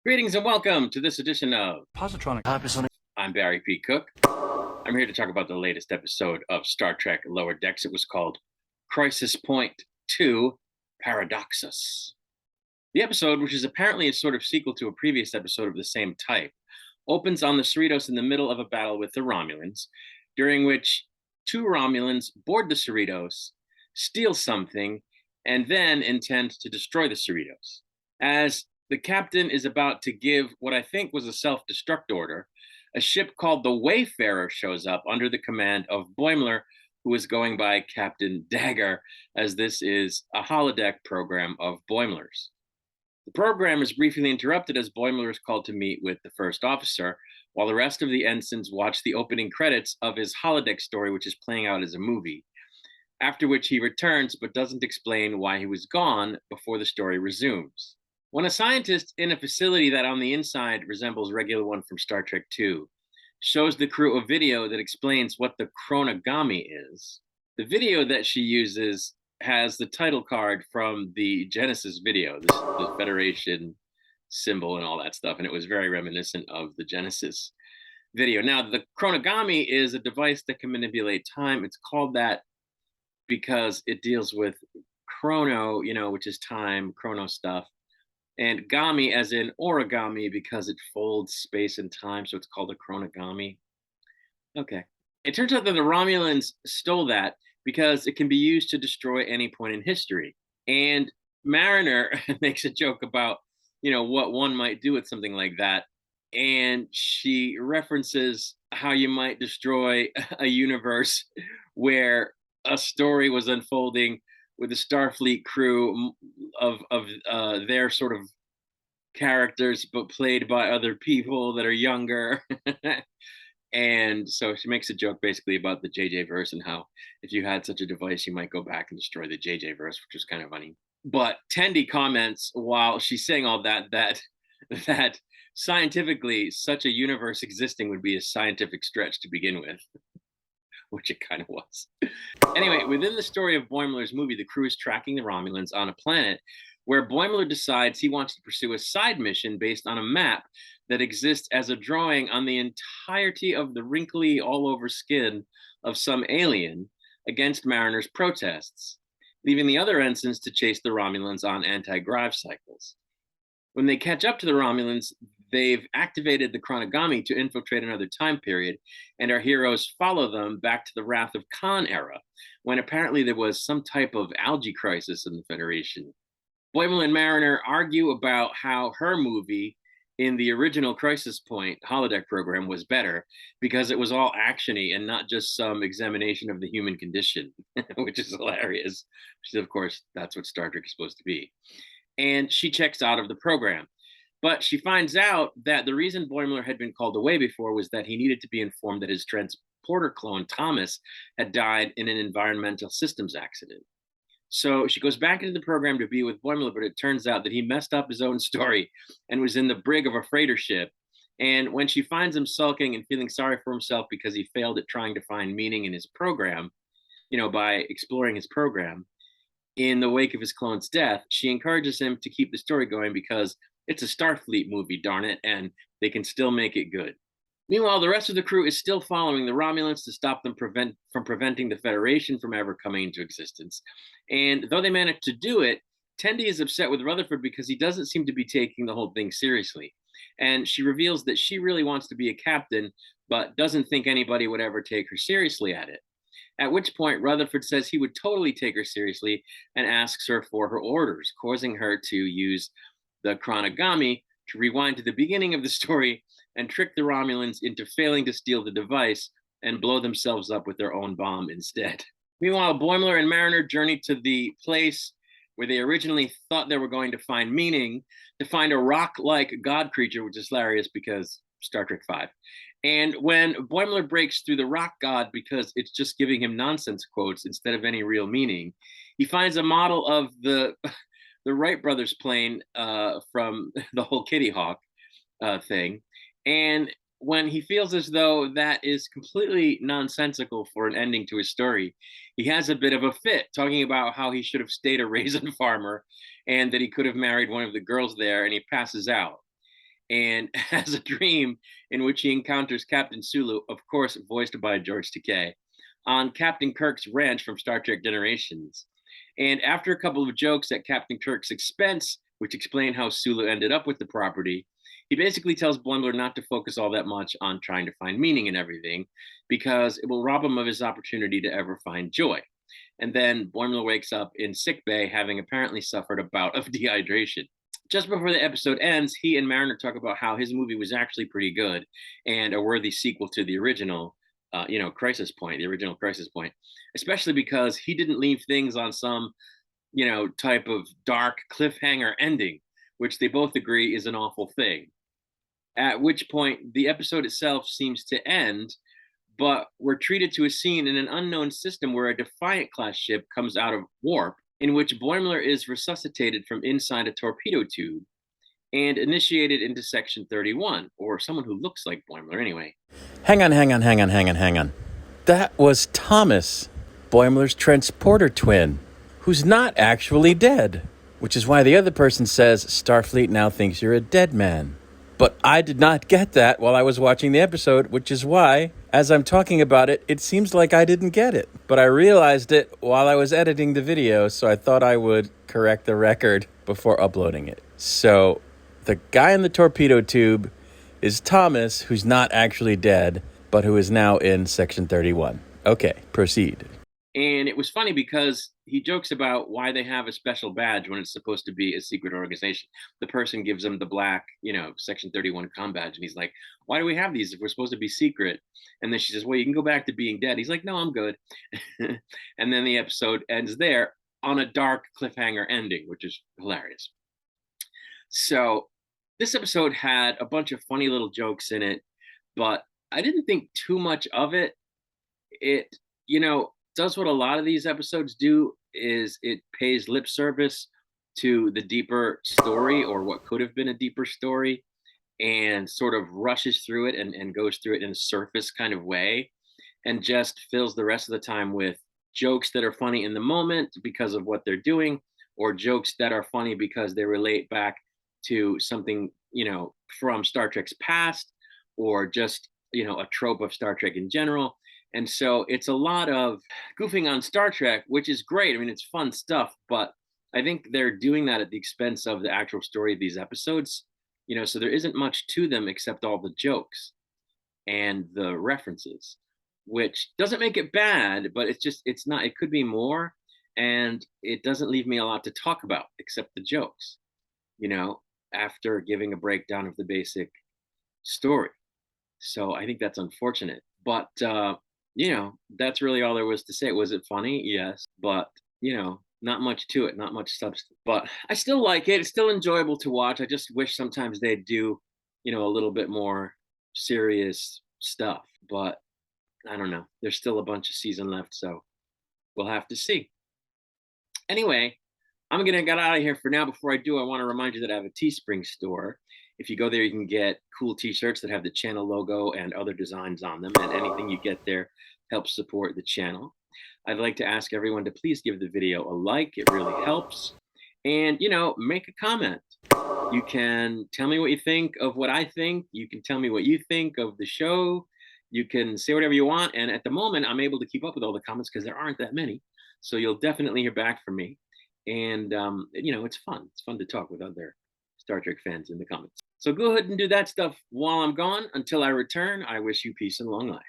Greetings and welcome to this edition of Positronic. I'm Barry P. Cook. I'm here to talk about the latest episode of Star Trek Lower Decks. It was called Crisis Point 2 Paradoxus. The episode, which is apparently a sort of sequel to a previous episode of the same type, opens on the Cerritos in the middle of a battle with the Romulans, during which two Romulans board the Cerritos, steal something, and then intend to destroy the Cerritos. As the captain is about to give what I think was a self-destruct order, a ship called the Wayfarer shows up under the command of Boimler, who is going by Captain Dagger, as this is a holodeck program of Boimler's. The program is briefly interrupted as Boimler is called to meet with the first officer, while the rest of the ensigns watch the opening credits of his holodeck story, which is playing out as a movie, after which he returns but doesn't explain why he was gone before the story resumes. When a scientist in a facility that on the inside resembles regular one from Star Trek II shows the crew a video that explains what the chronogamy is, the video that she uses has the title card from the Genesis video, the Federation symbol and all that stuff, and it was very reminiscent of the Genesis video. Now, the chronogamy is a device that can manipulate time. It's called that because it deals with chrono, which is time, chrono stuff, and gami as in origami because it folds space and time, so it's called a chronogamy. Okay. It turns out that the Romulans stole that because it can be used to destroy any point in history. And Mariner makes a joke about, what one might do with something like that. And she references how you might destroy a universe where a story was unfolding with the Starfleet crew of their sort of characters, but played by other people that are younger. And so she makes a joke basically about the JJ verse and how if you had such a device, you might go back and destroy the JJ verse, which is kind of funny. But Tendi comments while she's saying all that scientifically, such a universe existing would be a scientific stretch to begin with, which it kind of was. Anyway, within the story of Boimler's movie, the crew is tracking the Romulans on a planet where Boimler decides he wants to pursue a side mission based on a map that exists as a drawing on the entirety of the wrinkly all-over skin of some alien against Mariner's protests, leaving the other ensigns to chase the Romulans on anti-grav cycles. When they catch up to the Romulans, they've activated the chronogamy to infiltrate another time period, and our heroes follow them back to the Wrath of Khan era, when apparently there was some type of algae crisis in the Federation. Boimler and Mariner argue about how her movie in the original Crisis Point holodeck program was better because it was all actiony and not just some examination of the human condition, which is hilarious. Because, of course, that's what Star Trek is supposed to be. And she checks out of the program. But she finds out that the reason Boimler had been called away before was that he needed to be informed that his transporter clone, Thomas, had died in an environmental systems accident. So she goes back into the program to be with Boimler, but it turns out that he messed up his own story and was in the brig of a freighter ship. And when she finds him sulking and feeling sorry for himself because he failed at trying to find meaning in his program, by exploring his program, in the wake of his clone's death, she encourages him to keep the story going because it's a Starfleet movie, darn it, and they can still make it good. Meanwhile, the rest of the crew is still following the Romulans to stop them from preventing the Federation from ever coming into existence. And though they manage to do it, Tendi is upset with Rutherford because he doesn't seem to be taking the whole thing seriously. And she reveals that she really wants to be a captain, but doesn't think anybody would ever take her seriously at it. At which point, Rutherford says he would totally take her seriously and asks her for her orders, causing her to use the chronogamy to rewind to the beginning of the story and trick the Romulans into failing to steal the device and blow themselves up with their own bomb instead. Meanwhile, Boimler and Mariner journey to the place where they originally thought they were going to find meaning, to find a rock-like god creature, which is hilarious because Star Trek V. And when Boimler breaks through the rock god because it's just giving him nonsense quotes instead of any real meaning, he finds a model of the Wright brothers plane from the whole Kitty Hawk thing. And when he feels as though that is completely nonsensical for an ending to his story, he has a bit of a fit, talking about how he should have stayed a raisin farmer and that he could have married one of the girls there, and he passes out. and has a dream in which he encounters Captain Sulu, of course, voiced by George Takei, on Captain Kirk's ranch from Star Trek Generations. And after a couple of jokes at Captain Kirk's expense, which explain how Sulu ended up with the property, he basically tells Boimler not to focus all that much on trying to find meaning in everything because it will rob him of his opportunity to ever find joy. And then Boimler wakes up in sickbay, having apparently suffered a bout of dehydration. Just before the episode ends, he and Mariner talk about how his movie was actually pretty good and a worthy sequel to the original, Crisis Point, the original Crisis Point, especially because he didn't leave things on some, type of dark cliffhanger ending, which they both agree is an awful thing. At which point, the episode itself seems to end, but we're treated to a scene in an unknown system where a Defiant class ship comes out of warp, in which Boimler is resuscitated from inside a torpedo tube and initiated into Section 31, or someone who looks like Boimler anyway. Hang on. That was Thomas, Boimler's transporter twin, who's not actually dead, which is why the other person says Starfleet now thinks you're a dead man. But I did not get that while I was watching the episode, which is why, as I'm talking about it, it seems like I didn't get it. But I realized it while I was editing the video, so I thought I would correct the record before uploading it. So, the guy in the torpedo tube is Thomas, who's not actually dead, but who is now in Section 31. Okay, proceed. And it was funny because he jokes about why they have a special badge when it's supposed to be a secret organization. The person gives him the black, Section 31 comm badge. And he's like, why do we have these if we're supposed to be secret? And then she says, well, you can go back to being dead. He's like, no, I'm good. And then the episode ends there on a dark cliffhanger ending, which is hilarious. So this episode had a bunch of funny little jokes in it, but I didn't think too much of it. It, does what a lot of these episodes do is it pays lip service to the deeper story or what could have been a deeper story and sort of rushes through it and goes through it in a surface kind of way and just fills the rest of the time with jokes that are funny in the moment because of what they're doing or jokes that are funny because they relate back to something, from Star Trek's past or just, a trope of Star Trek in general. And so it's a lot of goofing on Star Trek, which is great. I mean, it's fun stuff, but I think they're doing that at the expense of the actual story of these episodes. So there isn't much to them except all the jokes and the references, which doesn't make it bad, but it's not, it could be more. And it doesn't leave me a lot to talk about except the jokes, after giving a breakdown of the basic story. So I think that's unfortunate. But that's really all there was to say. Was it funny? Yes. But, not much to it, not much substance. But I still like it. It's still enjoyable to watch. I just wish sometimes they'd do, a little bit more serious stuff. But I don't know. There's still a bunch of season left, so we'll have to see. Anyway, I'm going to get out of here for now. Before I do, I want to remind you that I have a Teespring store. If you go there, you can get cool t-shirts that have the channel logo and other designs on them. And anything you get there helps support the channel. I'd like to ask everyone to please give the video a like. It really helps. And, make a comment. You can tell me what you think of what I think. You can tell me what you think of the show. You can say whatever you want. And at the moment, I'm able to keep up with all the comments because there aren't that many. So you'll definitely hear back from me. And, it's fun. It's fun to talk with other Star Trek fans in the comments. So go ahead and do that stuff while I'm gone. Until I return, I wish you peace and long life.